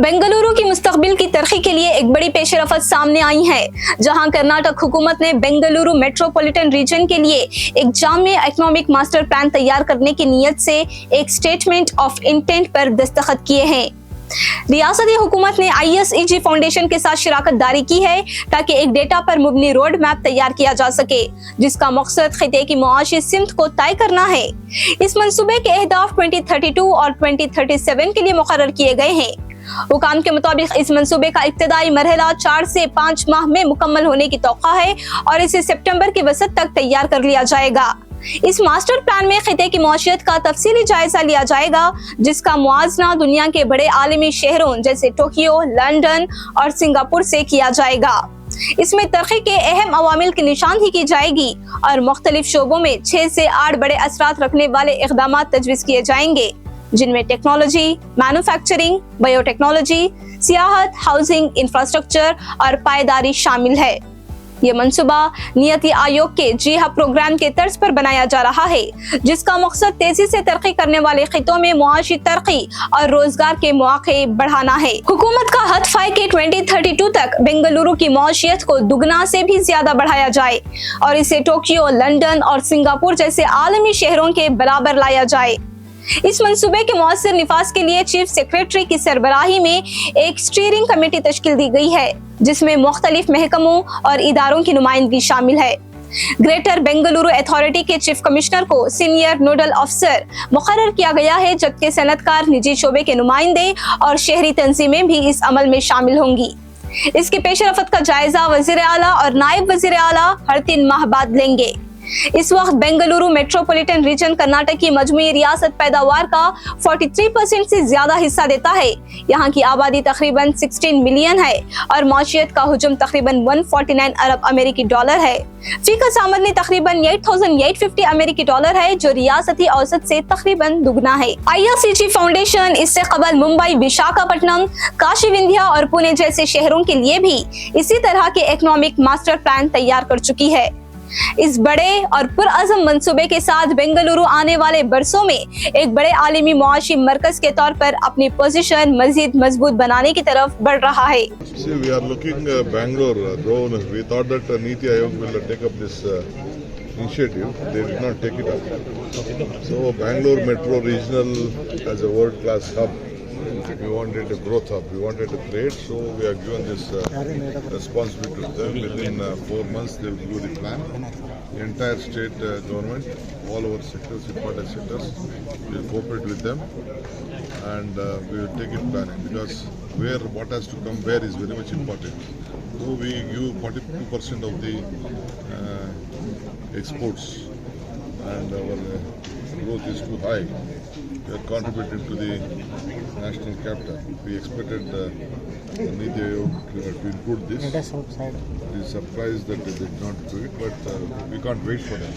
बेंगलुरु की मुस्तकबिल की तरक्की के लिए एक बड़ी पेशरफत सामने आई है, जहां कर्नाटक हुकूमत ने बेंगलुरु मेट्रोपॉलिटन रीजन के लिए एक जामिया इकोनॉमिक मास्टर प्लान तैयार करने की नीयत से एक स्टेटमेंट ऑफ इंटेंट पर दस्तखत किए हैं। रियासती हुकूमत ने ISEG फाउंडेशन के साथ शराकत दारी की है ताकि एक डेटा पर मुबनी रोड मैप तैयार किया जा सके, जिसका मकसद खिते की मुआशी सिमत को तय करना है। इस मंसूबे के अहदाफ 2032 और 2037 के लिए मुकर्रर किए गए हैं। हुकाम के मुताबिक इस मंसूबे का इब्तदाई मरहला 4 से 5 माह में मुकम्मल होने की तौक़ा है और इसे सितंबर के वसत तक तैयार कर लिया जाएगा। इस मास्टर प्लान में खिते की मौशियत का तफसीली जायजा लिया जाएगा, जिसका मुआजना दुनिया के बड़े आलमी शहरों जैसे टोक्यो, लंदन और सिंगापुर से किया जाएगा। इसमें तरक्की के अहम अवामिल की निशानदही की जाएगी और मुख्तलिफ शोबों में 6 से 8 बड़े असरात रखने वाले इक़दाम तजवीज़ किए जाएंगे, जिनमें टेक्नोलॉजी, मैन्युफैक्चरिंग, बायोटेक्नोलॉजी, सियाहत, हाउसिंग, इंफ्रास्ट्रक्चर और पायदारी शामिल है। ये मंसूबा नियति आयोग के जीहा प्रोग्राम के तर्ज पर बनाया जा रहा है, जिसका मकसद तेजी से तरक्की करने वाले खितों में मुआशी तरक्की और रोजगार के मौके बढ़ाना है। हुकूमत का हदफ है कि 2032 तक बेंगलुरु की मौशियत को दुगना से भी ज्यादा बढ़ाया जाए और इसे टोक्यो, लंदन और सिंगापुर जैसे आलमी शहरों के बराबर लाया जाए। इस मंसूबे के मौसर निफाज के लिए चीफ सेक्रेटरी की सरबराही में एक स्टीयरिंग कमेटी तश्कील दी गई है, जिसमें मुख्तलिफ महकमों और इदारों की नुमाइंदगी शामिल है। ग्रेटर बेंगलुरु अथॉरिटी के चीफ कमिश्नर को सीनियर नोडल अफसर मुकर्रर किया गया है, जबकि सनतकार, निजी शोबे के नुमाइंदे और शहरी तंजीमें भी इस अमल में शामिल होंगी। इसकी पेशरफत का जायजा वजीर आला और नायब वजीर आला हर 3 माह बाद लेंगे। इस वक्त बेंगलुरु मेट्रोपॉलिटन रीजन कर्नाटक की मजमूई रियासत पैदावार का 43% से ज्यादा हिस्सा देता है। यहाँ की आबादी तकरीबन 16 मिलियन है और मौशियत का हुजूम तकरीबन 149 अरब अमेरिकी डॉलर है। फीकस आमदनी तकरीबन 8,850 अमेरिकी डॉलर है, जो रियासती औसत से तकरीबन दुगना है। ISEG फाउंडेशन इससे कबल मुंबई, विशाखापट्टनम, काशी विंध्या और पुणे जैसे शहरों के लिए भी इसी तरह के इकोनॉमिक मास्टर प्लान तैयार कर चुकी है। इस बड़े और पुरअज़म मंसूबे के साथ बेंगलुरु आने वाले बरसों में एक बड़े आलमी मुआशी मरकज के तौर पर अपनी पोजीशन मजीद मजबूत बनाने की तरफ बढ़ रहा है। See, we are looking Bangalore. Though we thought that Niti Aayog will take up this initiative, they did not take it up. So Bangalore Metro Regional as a world-class hub, we wanted a growth hub. We wanted to create. So we are given this responsibility to them. Within 4 months, they will give the plan. The entire state government, all our sectors, important sectors, will cooperate with them, and we will take it planning, because what has to come where is very much important. So we give 42% of the exports, and our growth is too high. We are contributing to the national capital. We expected Niti Aayog to include this. We are surprised that they did not do it, but we can't wait for them.